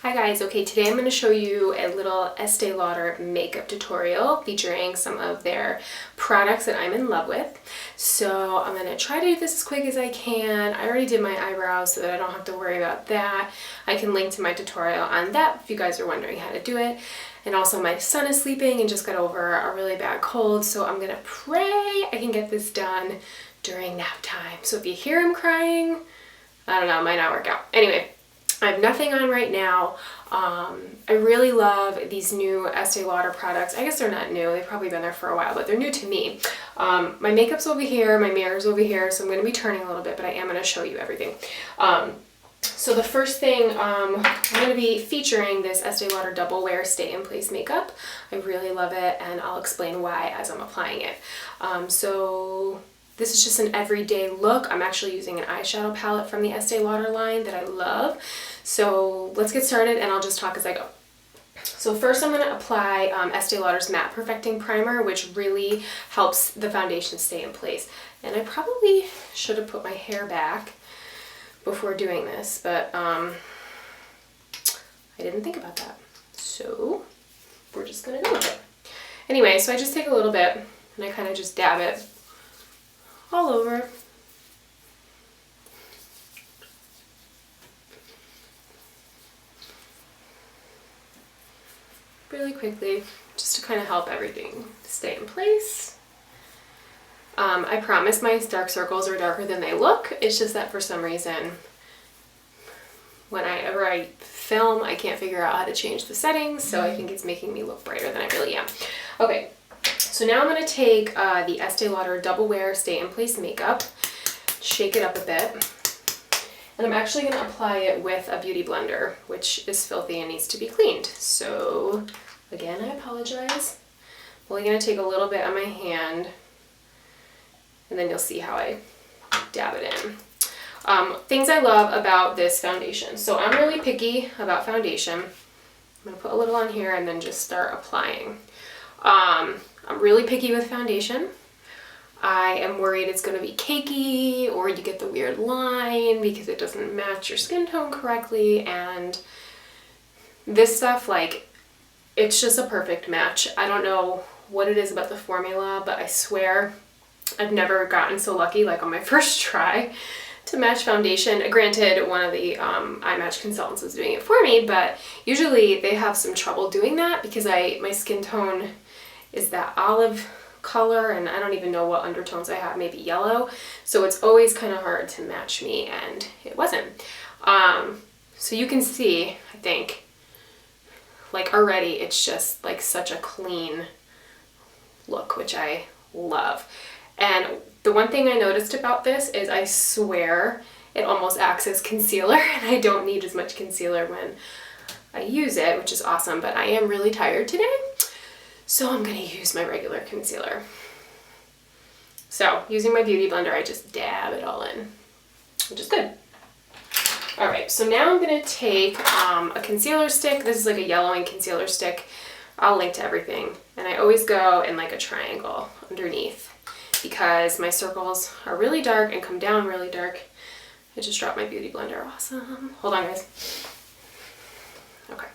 Hi guys, okay, today I'm going to show you a little Estee Lauder makeup tutorial featuring some of their products that I'm in love with. So I'm going to try to do this as quick as I can. I already did my eyebrows so that I don't have to worry about that. I can link to my tutorial on that if you guys are wondering how to do it. And also my son is sleeping and just got over a really bad cold, so I'm going to pray I can get this done during nap time. So if you hear him crying, I don't know, it might not work out. Anyway. I have nothing on right now. I really love these new Estee Lauder products. I guess they're not new. They've probably been there for a while, but they're new to me. My makeup's over here, my mirror's over here, so I'm going to be turning a little bit, but I am going to show you everything. So the first thing, I'm going to be featuring this Estee Lauder Double Wear Stay in Place makeup. I really love it, and I'll explain why as I'm applying it. So this is just an everyday look. I'm actually using an eyeshadow palette from the Estee Lauder line that I love. So let's get started and I'll just talk as I go. So first I'm going to apply Estee Lauder's Matte Perfecting Primer, which really helps the foundation stay in place. And I probably should have put my hair back before doing this, but I didn't think about that. So we're just going to go with it. Anyway, so I just take a little bit and I kind of just dab it all over. Really quickly, just to kind of help everything stay in place. I promise my dark circles are darker than they look. It's just that for some reason, whenever I film, I can't figure out how to change the settings, so I think it's making me look brighter than I really am. Okay. So now I'm going to take the Estee Lauder Double Wear Stay in Place makeup, shake it up a bit, and I'm actually going to apply it with a beauty blender, which is filthy and needs to be cleaned. So again, I apologize. I'm only going to take a little bit on my hand, and then you'll see how I dab it in. Things I love about this foundation. So I'm really picky about foundation. I'm going to put a little on here and then just start applying. I'm really picky with foundation. I am worried it's going to be cakey or you get the weird line because it doesn't match your skin tone correctly, and this stuff, like, it's just a perfect match. I don't know what it is about the formula, but I swear I've never gotten so lucky, like on my first try, to match foundation. Granted, one of the eye match consultants was doing it for me, but usually they have some trouble doing that because my skin tone is that olive color, and I don't even know what undertones I have, maybe yellow, so it's always kind of hard to match me, and it wasn't. So you can see, I think, like already it's just like such a clean look, which I love. And the one thing I noticed about this is I swear it almost acts as concealer, and I don't need as much concealer when I use it, which is awesome, but I am really tired today. So I'm going to use my regular concealer. So using my beauty blender, I just dab it all in, which is good. All right, so now I'm going to take a concealer stick. This is like a yellowing concealer stick. I'll link to everything. And I always go in like a triangle underneath because my circles are really dark and come down really dark. I just dropped my beauty blender. Awesome. Hold on, guys. Okay.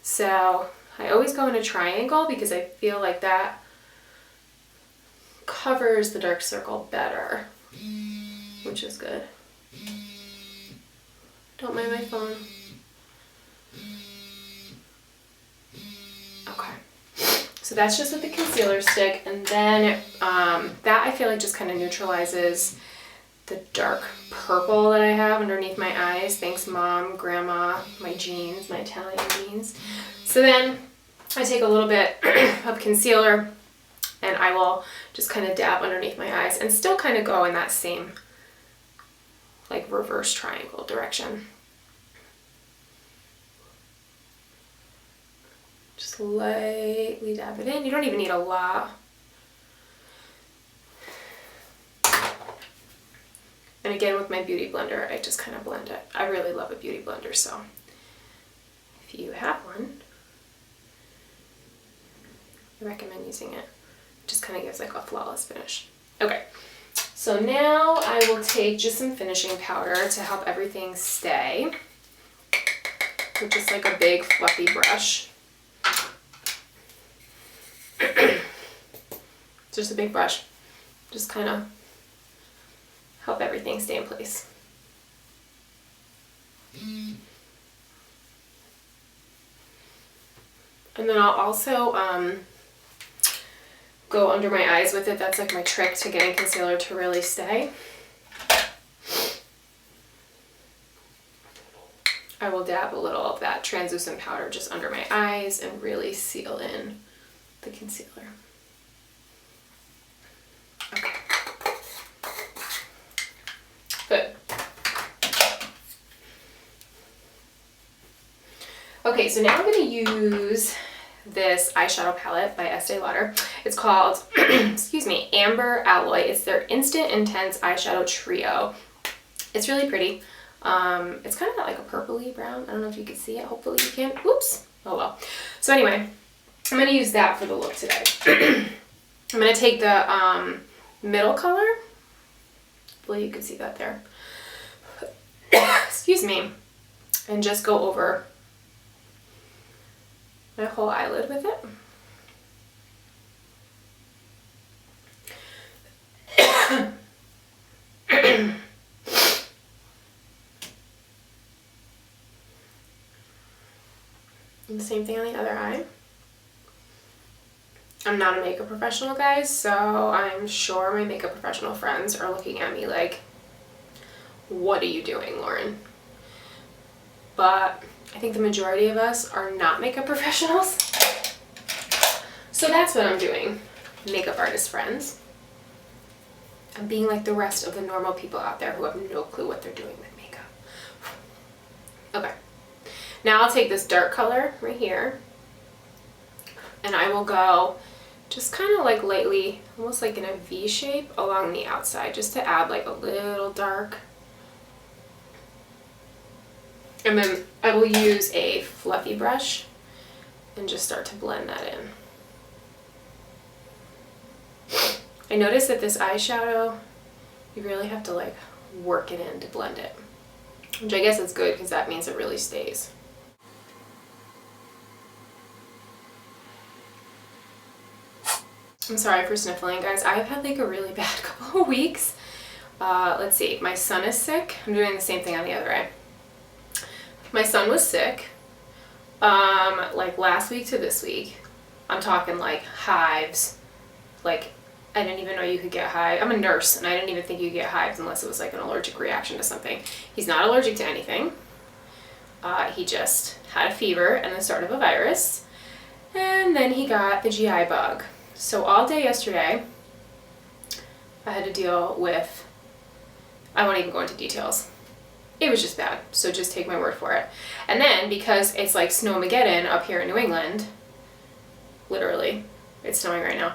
So I always go in a triangle because I feel like that covers the dark circle better, which is good. Don't mind my phone. Okay. So that's just with the concealer stick, and then that I feel like just kind of neutralizes the dark purple that I have underneath my eyes. Thanks, Mom, Grandma, my jeans, my Italian jeans. So then I take a little bit of concealer and I will just kind of dab underneath my eyes and still kind of go in that same like reverse triangle direction. Just lightly dab it in. You don't even need a lot. And again, with my beauty blender, I just kind of blend it. I really love a beauty blender, so if you have one, I recommend using it. It just kind of gives like a flawless finish. Okay, so now I will take just some finishing powder to help everything stay. with just like a big fluffy brush. Just a big brush. Just kind of help everything stay in place. And then I'll also go under my eyes with it. That's like my trick to getting concealer to really stay. I will dab a little of that translucent powder just under my eyes and really seal in the concealer. Okay. Good. Okay, so now I'm going to use this eyeshadow palette by Estee Lauder. It's called, excuse me, Amber Alloy. It's their Instant Intense Eyeshadow Trio. It's really pretty. It's kind of got like a purpley brown. I don't know if you can see it. Hopefully you can. Oops. Oh well. So anyway, I'm going to use that for the look today. I'm going to take the middle color. Hopefully you can see that there. Excuse me. And just go over my whole eyelid with it. And the same thing on the other eye. I'm not a makeup professional, guys, so I'm sure my makeup professional friends are looking at me like, what are you doing, Lauren? But I think the majority of us are not makeup professionals. So that's what I'm doing, makeup artist friends. I'm being like the rest of the normal people out there who have no clue what they're doing with makeup. Okay. Now I'll take this dark color right here and I will go just kind of like lightly, almost like in a V shape along the outside, just to add like a little dark. And then I will use a fluffy brush and just start to blend that in. I noticed that this eyeshadow, you really have to like work it in to blend it, which I guess is good because that means it really stays. I'm sorry for sniffling, guys. I've had like a really bad couple of weeks. Let's see, my son is sick. I'm doing the same thing on the other eye. My son was sick, like last week to this week. I'm talking like hives. Like, I didn't even know you could get hives. I'm a nurse, and I didn't even think you could get hives unless it was like an allergic reaction to something. He's not allergic to anything. He just had a fever and the start of a virus, and then he got the GI bug. So all day yesterday, I had to deal with, I won't even go into details. It was just bad, so just take my word for it. And then, because it's like Snowmageddon up here in New England, literally, it's snowing right now,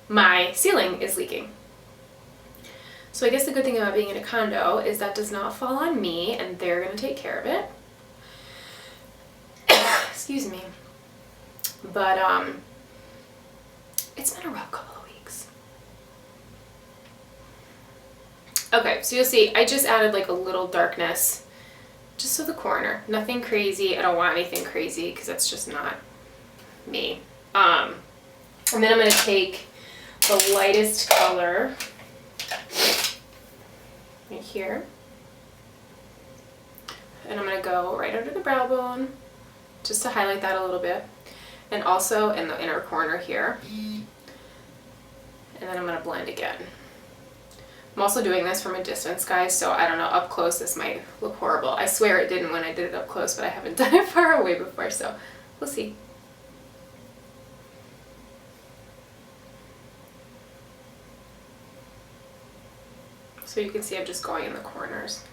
my ceiling is leaking. So I guess the good thing about being in a condo is that does not fall on me, and they're going to take care of it. Excuse me. But it's been a rough couple of weeks. Okay, so you'll see I just added like a little darkness just to the corner. Nothing crazy. I don't want anything crazy because that's just not me. And then I'm going to take the lightest color right here. And I'm going to go right under the brow bone just to highlight that a little bit. And also in the inner corner here. And then I'm going to blend again. I'm also doing this from a distance, guys, so I don't know, up close this might look horrible. I swear it didn't when I did it up close, but I haven't done it far away before, so we'll see. So you can see I'm just going in the corners.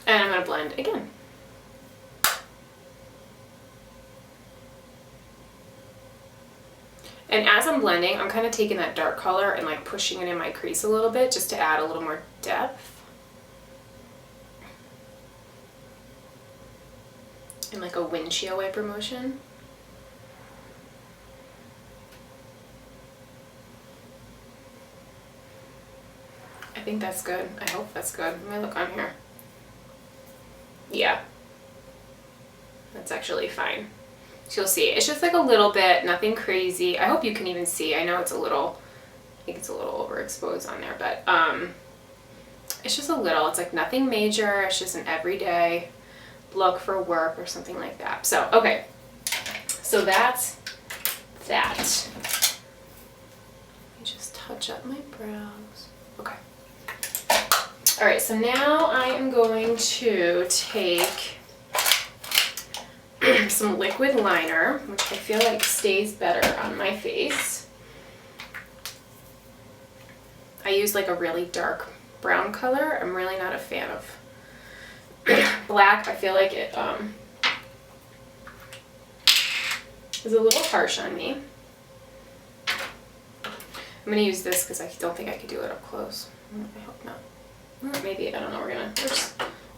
And I'm going to blend again. And as I'm blending, I'm kind of taking that dark color and like pushing it in my crease a little bit just to add a little more depth. In like a windshield wiper motion. think that's good. I hope that's good. Let me look on here. Yeah. That's actually fine. So you'll see. It's just like a little bit, nothing crazy. I hope you can even see. I know it's a little, I think it's a little overexposed on there, but it's just a little. It's like nothing major. It's just an everyday look for work or something like that. So, okay. So that's that. Let me just touch up my brows. Okay. All right, so now I am going to take some liquid liner, which I feel like stays better on my face. I use like a really dark brown color. I'm really not a fan of black. I feel like it is a little harsh on me. I'm going to use this because I don't think I could do it up close. I hope not. Maybe, I don't know,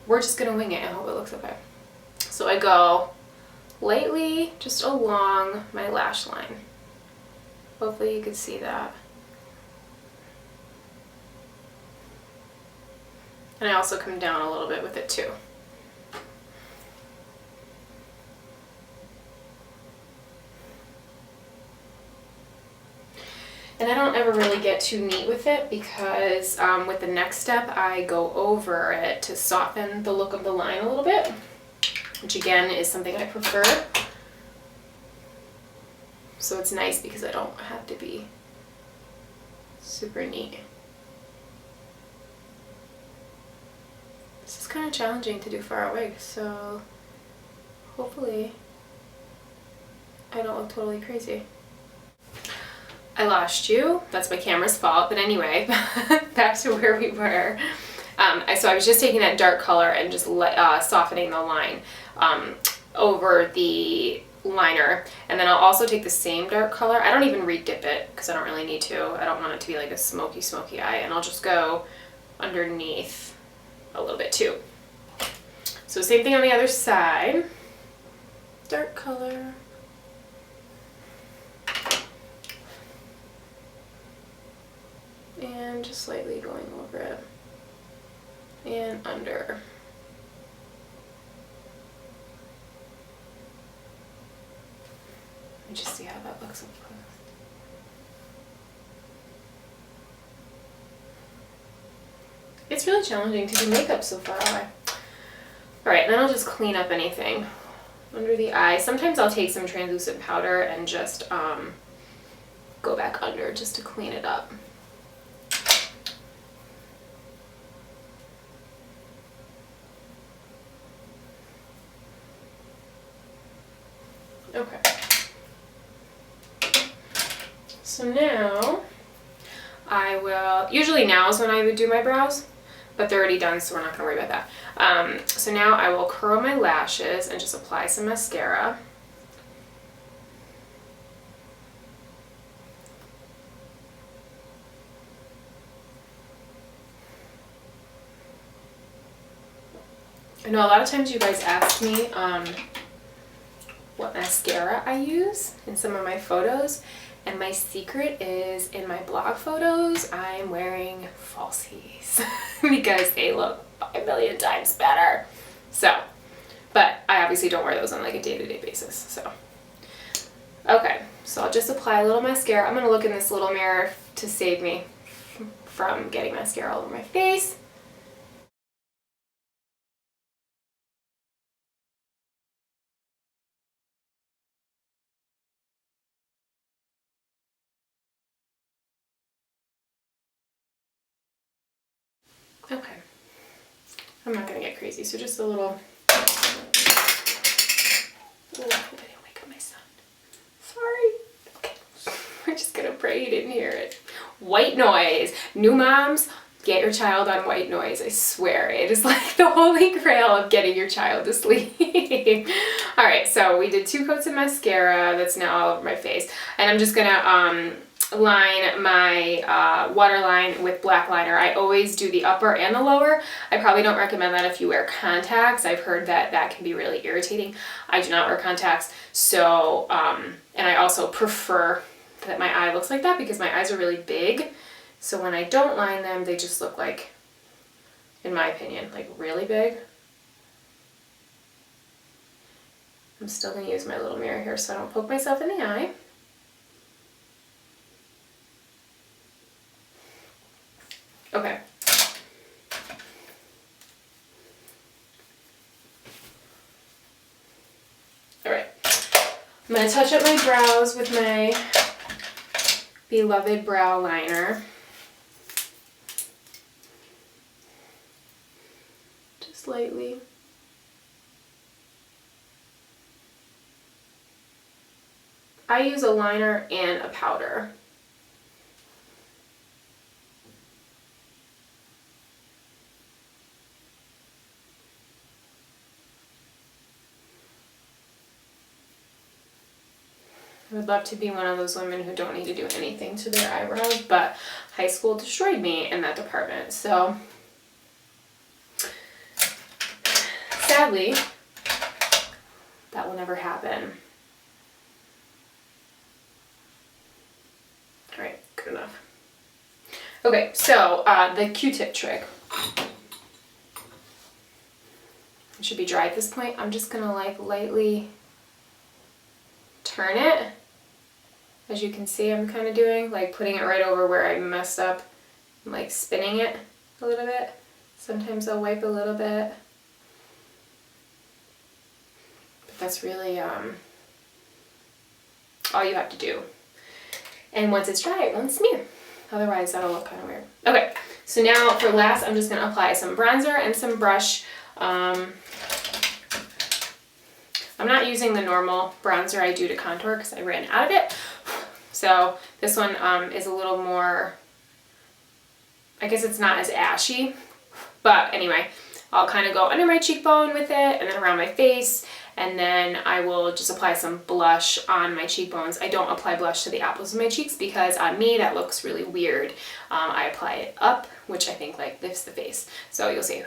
we're just gonna wing it. I hope it looks okay. So I go lightly just along my lash line. Hopefully you can see that. And I also come down a little bit with it too. And I don't ever really get too neat with it because with the next step I go over it to soften the look of the line a little bit, which again is something I prefer. So it's nice because I don't have to be super neat. This is kind of challenging to do far away, so hopefully I don't look totally crazy. I lost you. That's my camera's fault. But anyway, back to where we were. So I was just taking that dark color and just softening the line over the liner. And then I'll also take the same dark color. I don't even re-dip it because I don't really need to. I don't want it to be like a smoky, smoky eye. And I'll just go underneath a little bit too. So same thing on the other side. Dark color. And just slightly going over it and under. Let me just see how that looks up close. It's really challenging to do makeup so far away. Alright, then I'll just clean up anything under the eye. Sometimes I'll take some translucent powder and just go back under just to clean it up. Okay. So now I will, usually now is when I would do my brows, but they're already done, so we're not going to worry about that. So now I will curl my lashes and just apply some mascara. I know a lot of times you guys ask me what mascara I use in some of my photos, and my secret is in my blog photos I'm wearing falsies because they look 5 million times better. So, but I obviously don't wear those on like a day-to-day basis. So, okay, so I'll just apply a little mascara. I'm gonna look in this little mirror to save me from getting mascara all over my face. Okay, I'm not gonna get crazy, so just a little. Oh, I didn't wake up my son. Sorry. Okay, we're just gonna pray he didn't hear it. White noise. New moms, get your child on white noise. I swear, it is like the holy grail of getting your child to sleep. All right, so we did 2 coats of mascara. That's now all over my face, and I'm just gonna line my waterline with black liner. I always do the upper and the lower. I probably don't recommend that if you wear contacts. I've heard that that can be really irritating. I do not wear contacts, so and I also prefer that my eye looks like that because my eyes are really big, So when I don't line them, they just look like, in my opinion, like really big. I'm still going to use my little mirror here so I don't poke myself in the eye. Okay. Alright. I'm going to touch up my brows with my beloved brow liner. Just lightly. I use a liner and a powder. I would love to be one of those women who don't need to do anything to their eyebrows, but high school destroyed me in that department. So sadly, that will never happen. All right, good enough. Okay, so the Q-tip trick. It should be dry at this point. I'm just gonna like lightly turn it. As you can see, I'm kind of doing, like putting it right over where I messed up. I'm like spinning it a little bit. Sometimes I'll wipe a little bit. But that's really all you have to do. And once it's dry, it won't smear. Otherwise, that'll look kind of weird. Okay, so now for last, I'm just gonna apply some bronzer and some brush. I'm not using the normal bronzer I do to contour because I ran out of it. So this one is a little more, I guess it's not as ashy, but anyway, I'll kind of go under my cheekbone with it and then around my face, and then I will just apply some blush on my cheekbones. I don't apply blush to the apples of my cheeks because on me that looks really weird. I apply it up, which I think like lifts the face. So you'll see.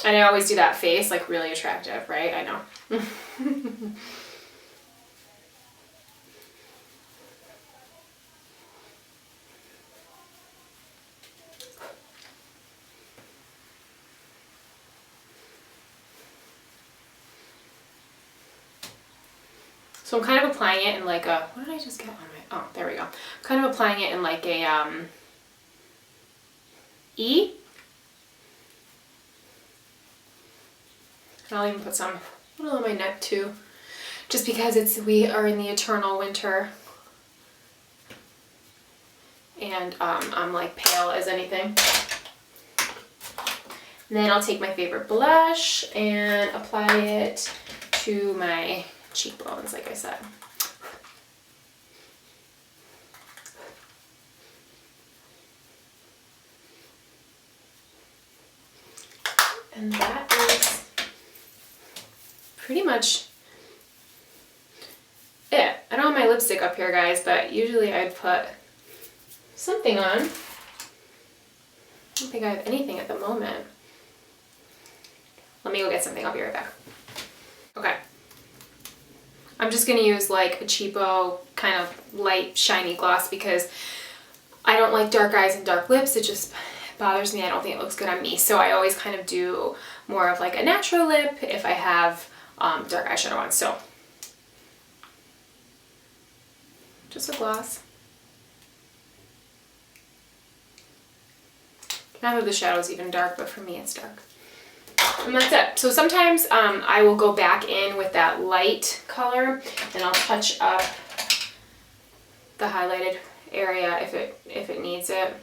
And I always do that face, like really attractive, right? I know. So I'm kind of applying it in like a, what did I just get on my, oh, there we go. I'm kind of applying it in like a E. I'll even put some a little on my neck too, just because we are in the eternal winter, and I'm like pale as anything. And then I'll take my favorite blush and apply it to my cheekbones, like I said. And that is pretty much it. I don't have my lipstick up here, guys, but usually I'd put something on. I don't think I have anything at the moment. Let me go get something. I'll be right back. Okay. I'm just going to use like a cheapo kind of light shiny gloss because I don't like dark eyes and dark lips. It just bothers me. I don't think it looks good on me. So I always kind of do more of like a natural lip if I have dark eyeshadow on. So just a gloss. Not that the shadow's even dark, but for me it's dark. And that's it. So sometimes I will go back in with that light color and I'll touch up the highlighted area if it needs it.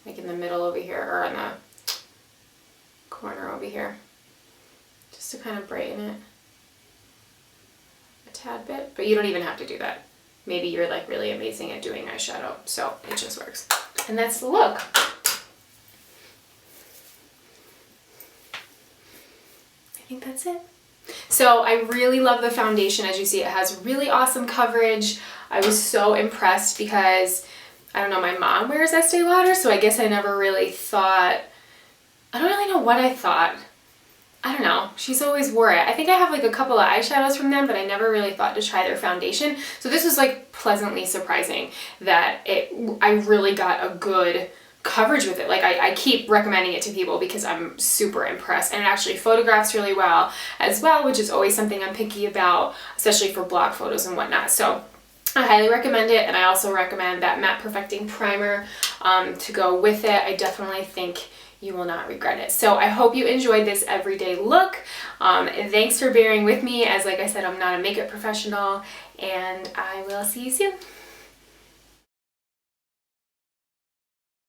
Like in the middle over here, or in the corner over here. Just to kind of brighten it a tad bit. But you don't even have to do that. Maybe you're like really amazing at doing eyeshadow, so it just works. And that's the look. I think that's it. So I really love the foundation. As you see, it has really awesome coverage. I was so impressed because, I don't know, my mom wears Estee Lauder, so I guess I never really thought, I don't really know what I thought I don't know, she's always wore it. I think I have like a couple of eyeshadows from them, but I never really thought to try their foundation. So this was like pleasantly surprising that I really got a good coverage with it. Like I keep recommending it to people because I'm super impressed, and it actually photographs really well as well, which is always something I'm picky about, especially for blog photos and whatnot. So I highly recommend it, and I also recommend that matte perfecting primer to go with it. I definitely think you will not regret it. So I hope you enjoyed this everyday look. And thanks for bearing with me, as like I said, I'm not a makeup professional, and I will see you soon.